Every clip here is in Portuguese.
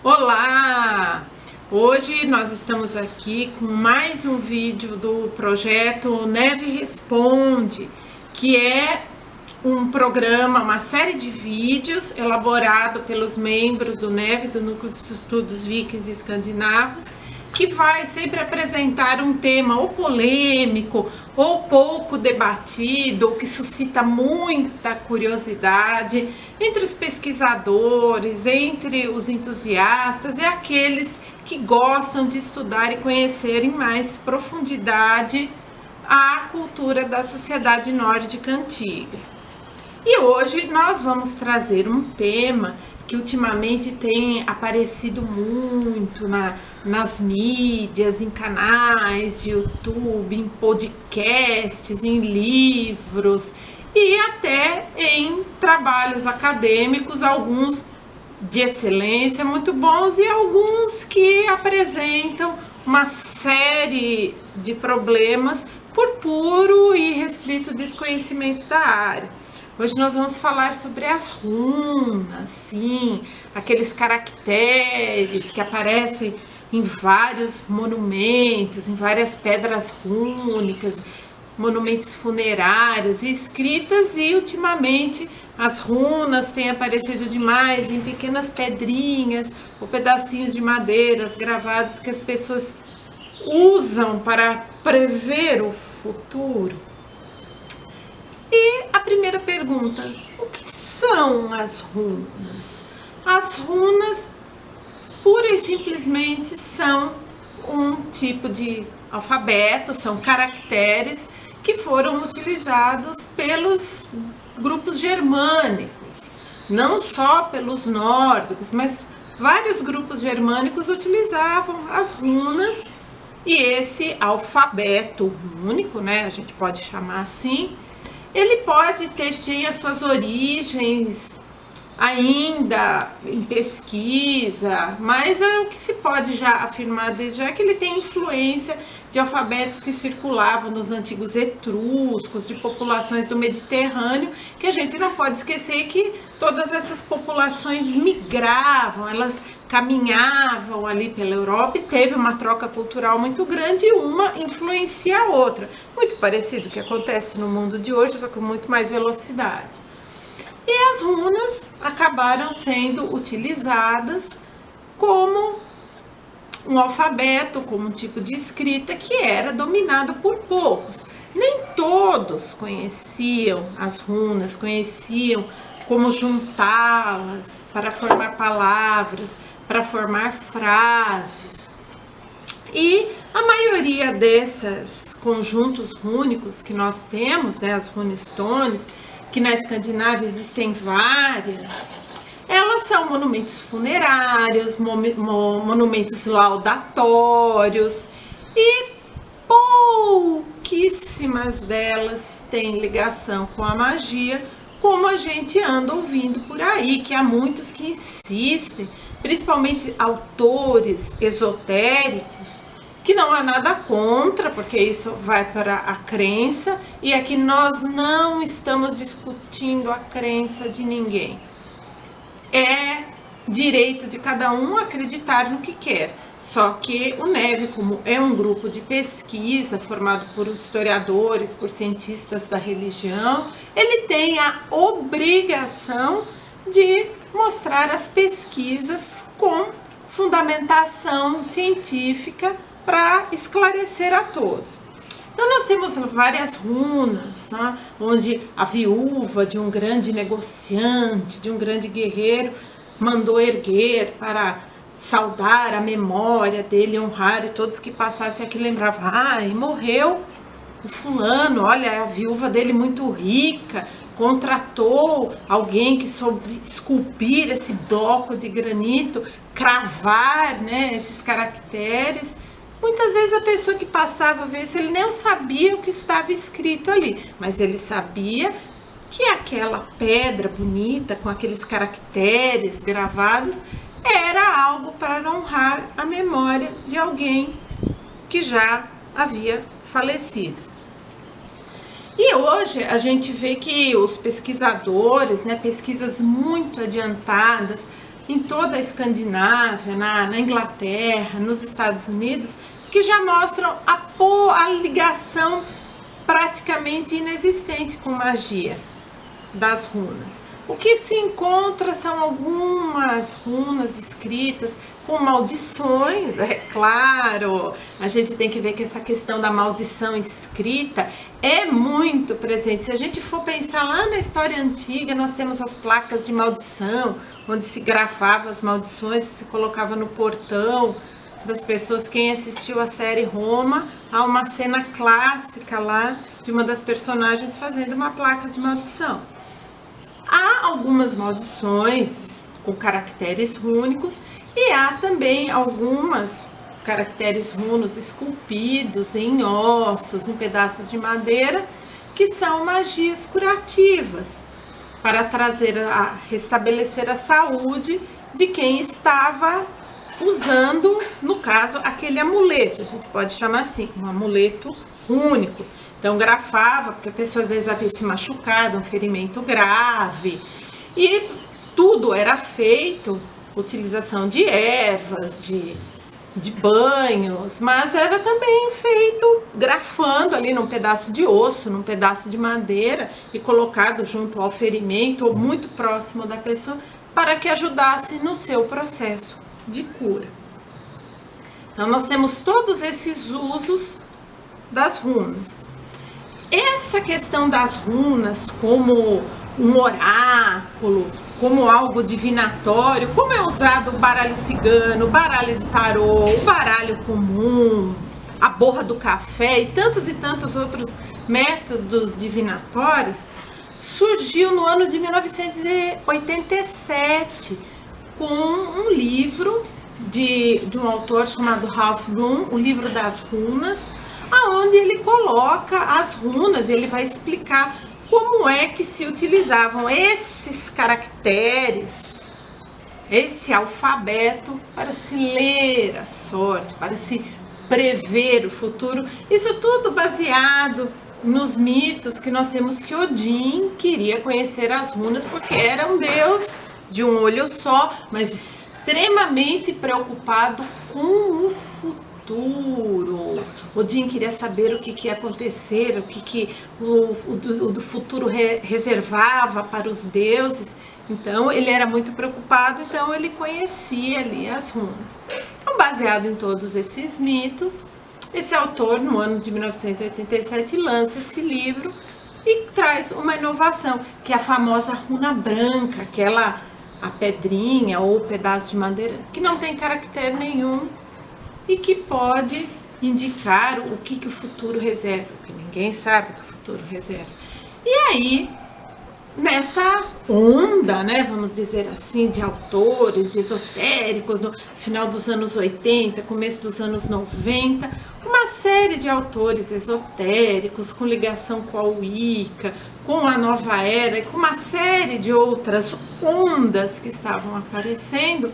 Olá! Hoje nós estamos aqui com mais um vídeo do projeto Neve Responde, que é um programa, uma série de vídeos elaborado pelos membros do NEVE, do Núcleo de Estudos Vikings e Escandinavos, que vai sempre apresentar um tema ou polêmico, ou pouco debatido, ou que suscita muita curiosidade entre os pesquisadores, entre os entusiastas e aqueles que gostam de estudar e conhecer em mais profundidade a cultura da sociedade nórdica antiga. E hoje nós vamos trazer um tema que ultimamente tem aparecido muito nas mídias, em canais de YouTube, em podcasts, em livros e até em trabalhos acadêmicos, alguns de excelência, muito bons, e alguns que apresentam uma série de problemas por puro e restrito desconhecimento da área. Hoje nós vamos falar sobre as runas, sim, aqueles caracteres que aparecem em vários monumentos, em várias pedras rúnicas, monumentos funerários e escritas, e ultimamente as runas têm aparecido demais em pequenas pedrinhas ou pedacinhos de madeiras gravados que as pessoas usam para prever o futuro. E a primeira pergunta: o que são as runas? As runas, pura e simplesmente, são um tipo de alfabeto, são caracteres que foram utilizados pelos grupos germânicos, não só pelos nórdicos, mas vários grupos germânicos utilizavam as runas, e esse alfabeto único, né, a gente pode chamar assim, ele pode ter as suas origens ainda em pesquisa, mas o que se pode já afirmar desde já é que ele tem influência de alfabetos que circulavam nos antigos etruscos, de populações do Mediterrâneo, que a gente não pode esquecer que todas essas populações migravam, elas caminhavam ali pela Europa e teve uma troca cultural muito grande e uma influencia a outra. Muito parecido com o que acontece no mundo de hoje, só com muito mais velocidade. E as runas acabaram sendo utilizadas como um alfabeto, como um tipo de escrita que era dominado por poucos. Nem todos conheciam as runas, conheciam como juntá-las para formar palavras, para formar frases. E a maioria desses conjuntos rúnicos que nós temos, né, as runestones, que na Escandinávia existem várias, elas são monumentos funerários, monumentos laudatórios, e pouquíssimas delas têm ligação com a magia, como a gente anda ouvindo por aí, que há muitos que insistem, principalmente autores esotéricos, que não há nada contra, porque isso vai para a crença, e aqui nós não estamos discutindo a crença de ninguém. É direito de cada um acreditar no que quer. Só que o NEVE, como é um grupo de pesquisa formado por historiadores, por cientistas da religião, ele tem a obrigação de mostrar as pesquisas com fundamentação científica para esclarecer a todos. Então nós temos várias runas, né, onde a viúva de um grande negociante, de um grande guerreiro, mandou erguer para saudar a memória dele, honrar, e todos que passassem aqui lembravam: morreu o fulano, olha, a viúva dele muito rica, contratou alguém que soube esculpir esse bloco de granito, cravar, né, esses caracteres. Muitas vezes a pessoa que passava a ver isso, ele não sabia o que estava escrito ali, mas ele sabia que aquela pedra bonita, com aqueles caracteres gravados, era algo para honrar a memória de alguém que já havia falecido. E hoje a gente vê que os pesquisadores, né, pesquisas muito adiantadas em toda a Escandinávia, na Inglaterra, nos Estados Unidos, que já mostram a ligação praticamente inexistente com magia das runas. O que se encontra são algumas runas escritas com maldições, é claro. A gente tem que ver que essa questão da maldição escrita é muito presente. Se a gente for pensar lá na história antiga, nós temos as placas de maldição, onde se grafava as maldições e se colocava no portão das pessoas. Quem assistiu a série Roma, há uma cena clássica lá de uma das personagens fazendo uma placa de maldição. Há algumas maldições com caracteres rúnicos e há também algumas caracteres runos esculpidos em ossos, em pedaços de madeira, que são magias curativas para restabelecer a saúde de quem estava usando, no caso, aquele amuleto. A gente pode chamar assim, um amuleto rúnico. Então grafava, porque a pessoa às vezes havia se machucado, um ferimento grave. E tudo era feito, utilização de ervas, de banhos, mas era também feito grafando ali num pedaço de osso, num pedaço de madeira e colocado junto ao ferimento ou muito próximo da pessoa para que ajudasse no seu processo de cura. Então nós temos todos esses usos das runas. Essa questão das runas como um oráculo, como algo divinatório, como é usado o baralho cigano, o baralho de tarô, o baralho comum, a borra do café e tantos outros métodos divinatórios, surgiu no ano de 1987 com um livro de um autor chamado Ralph Bloom, o livro das runas, aonde ele coloca as runas, ele vai explicar como é que se utilizavam esses caracteres, esse alfabeto para se ler a sorte, para se prever o futuro. Isso tudo baseado nos mitos que nós temos, que Odin queria conhecer as runas porque era um deus de um olho só, mas extremamente preocupado com o futuro. Odin queria saber o que ia acontecer, o que o futuro reservava para os deuses. Então ele era muito preocupado, então ele conhecia ali as runas. Então, baseado em todos esses mitos, esse autor, no ano de 1987, lança esse livro e traz uma inovação, que é a famosa runa branca, a pedrinha ou o pedaço de madeira que não tem caractere nenhum e que pode indicar o que o futuro reserva, porque ninguém sabe o que o futuro reserva. E aí, nessa onda, né, vamos dizer assim, de autores esotéricos, no final dos anos 80, começo dos anos 90, uma série de autores esotéricos com ligação com a Wicca, com a Nova Era e com uma série de outras ondas que estavam aparecendo,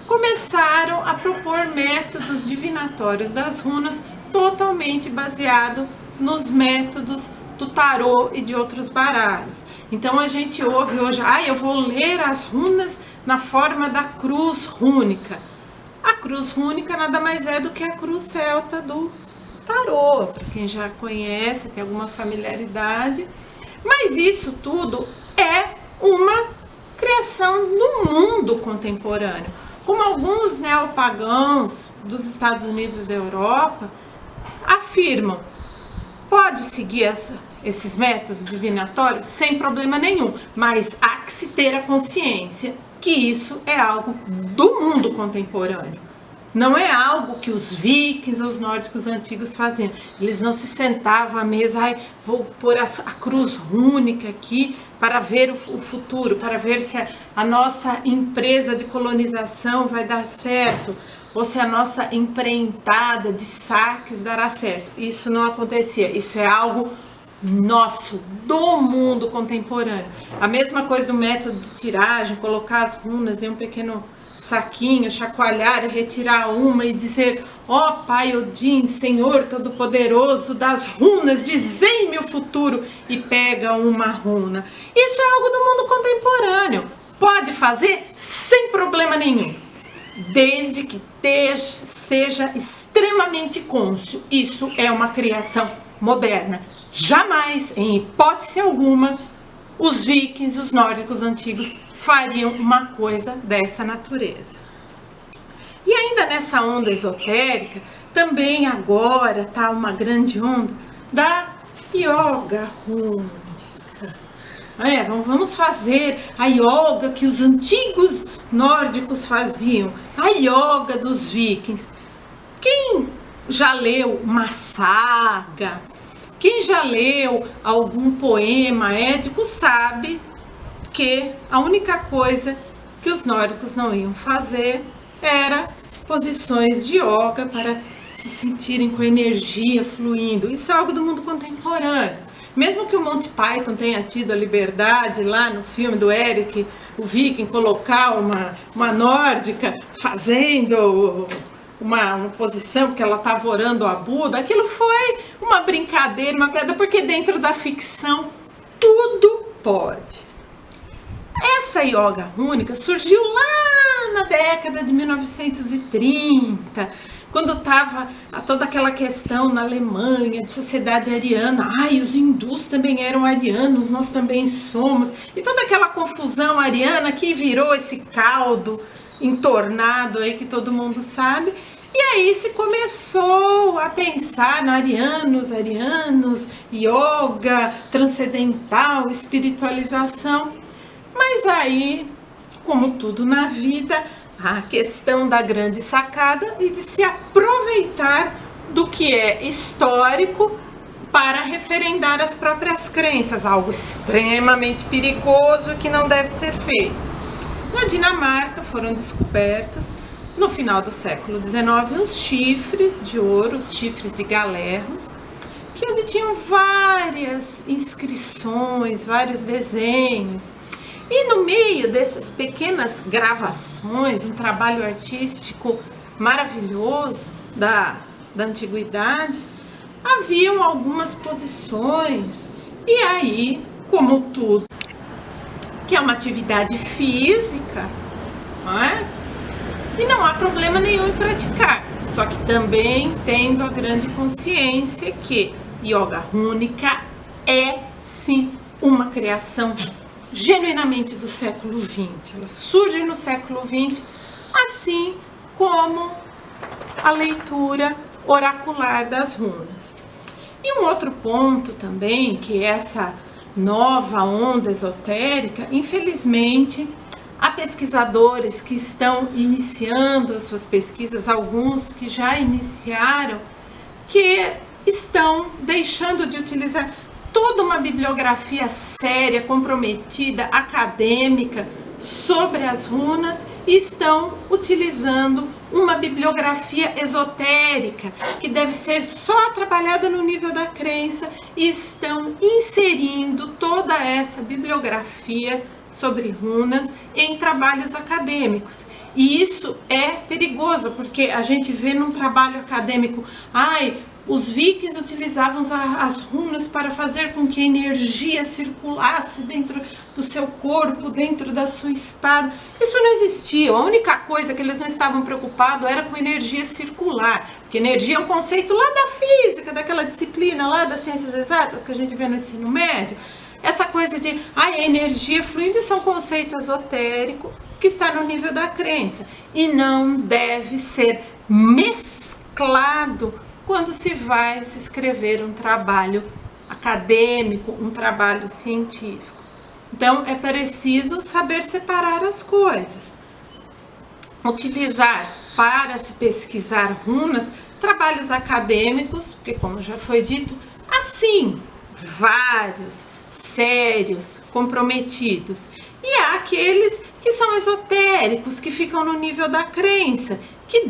começaram a propor métodos divinatórios das runas totalmente baseado nos métodos do tarô e de outros baralhos. Então a gente ouve hoje, eu vou ler as runas na forma da cruz rúnica. A cruz rúnica nada mais é do que a cruz celta do tarô, para quem já conhece, tem alguma familiaridade. Mas isso tudo é uma criação do mundo contemporâneo. Como alguns neopagãos dos Estados Unidos e da Europa afirmam, pode seguir esses métodos divinatórios sem problema nenhum, mas há que se ter a consciência que isso é algo do mundo contemporâneo. Não é algo que os vikings ou os nórdicos antigos faziam. Eles não se sentavam à mesa, vou pôr a cruz rúnica aqui para ver o futuro, para ver se a nossa empresa de colonização vai dar certo, ou se a nossa empreitada de saques dará certo. Isso não acontecia, isso é algo nosso, do mundo contemporâneo. A mesma coisa do método de tiragem, colocar as runas em um pequeno saquinho, chacoalhar e retirar uma e dizer: ó Pai Odin, Senhor Todo-Poderoso das runas, dizei-me o futuro, e pega uma runa. Isso é algo do mundo contemporâneo. pode fazer sem problema nenhum, desde que seja extremamente cônscio. Isso é uma criação moderna. Jamais, em hipótese alguma, os vikings, os nórdicos antigos, fariam uma coisa dessa natureza. E ainda nessa onda esotérica, também agora está uma grande onda da yoga rúnica. Vamos fazer a yoga que os antigos nórdicos faziam, a yoga dos vikings. Quem já leu uma saga, quem já leu algum poema édipo sabe que a única coisa que os nórdicos não iam fazer era posições de yoga para se sentirem com a energia fluindo. Isso é algo do mundo contemporâneo. Mesmo que o Monty Python tenha tido a liberdade lá no filme do Eric, o Viking, colocar uma nórdica fazendo uma posição que ela estava orando a Buda, aquilo foi uma brincadeira, uma piada, porque dentro da ficção tudo pode. Essa yoga rúnica surgiu lá na década de 1930, quando estava toda aquela questão na Alemanha de sociedade ariana. Os hindus também eram arianos, nós também somos. E toda aquela confusão ariana que virou esse caldo entornado aí que todo mundo sabe. E aí se começou a pensar na arianos, yoga, transcendental, espiritualização. Mas aí, como tudo na vida, a questão da grande sacada e de se aproveitar do que é histórico para referendar as próprias crenças, algo extremamente perigoso que não deve ser feito. Na Dinamarca foram descobertos, no final do século XIX, uns chifres de ouro, os chifres de galerros, que onde tinham várias inscrições, vários desenhos. E no meio dessas pequenas gravações, um trabalho artístico maravilhoso da antiguidade, haviam algumas posições. E aí, como tudo que é uma atividade física, não é? E não há problema nenhum em praticar. Só que também tendo a grande consciência que yoga rúnica é sim uma criação genuinamente do século XX. Ela surge no século XX, assim como a leitura oracular das runas. E um outro ponto também, que essa nova onda esotérica, infelizmente, há pesquisadores que estão iniciando as suas pesquisas, alguns que já iniciaram, que estão deixando de utilizar toda uma bibliografia séria, comprometida, acadêmica sobre as runas e estão utilizando uma bibliografia esotérica que deve ser só trabalhada no nível da crença e estão inserindo toda essa bibliografia sobre runas em trabalhos acadêmicos. E isso é perigoso, porque a gente vê num trabalho acadêmico, os vikings utilizavam as runas para fazer com que a energia circulasse dentro do seu corpo, dentro da sua espada. Isso não existia. A única coisa que eles não estavam preocupados era com energia circular, porque energia é um conceito lá da física, daquela disciplina lá das ciências exatas que a gente vê no ensino médio. Essa coisa de a energia fluindo, isso é um conceito esotérico que está no nível da crença e não deve ser mesclado quando se vai se escrever um trabalho acadêmico, um trabalho científico. Então, é preciso saber separar as coisas. Utilizar para se pesquisar runas trabalhos acadêmicos, porque como já foi dito, assim, vários, sérios, comprometidos. E há aqueles que são esotéricos, que ficam no nível da crença, que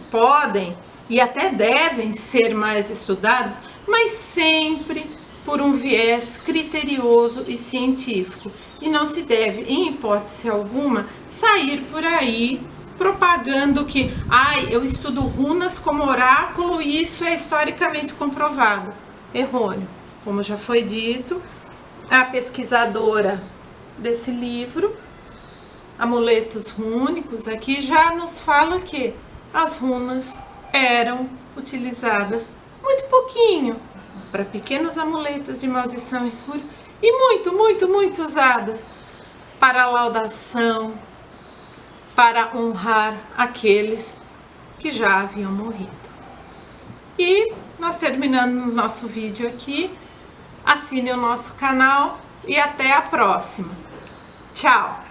podem e até devem ser mais estudados, mas sempre por um viés criterioso e científico. E não se deve, em hipótese alguma, sair por aí propagando que eu estudo runas como oráculo e isso é historicamente comprovado. Errôneo. Como já foi dito, a pesquisadora desse livro amuletos rúnicos aqui já nos fala que as runas eram utilizadas muito pouquinho para pequenos amuletos de maldição e cura e muito usadas para laudação, para honrar aqueles que já haviam morrido. E nós terminamos nosso vídeo aqui. Assine o nosso canal e até a próxima. Tchau!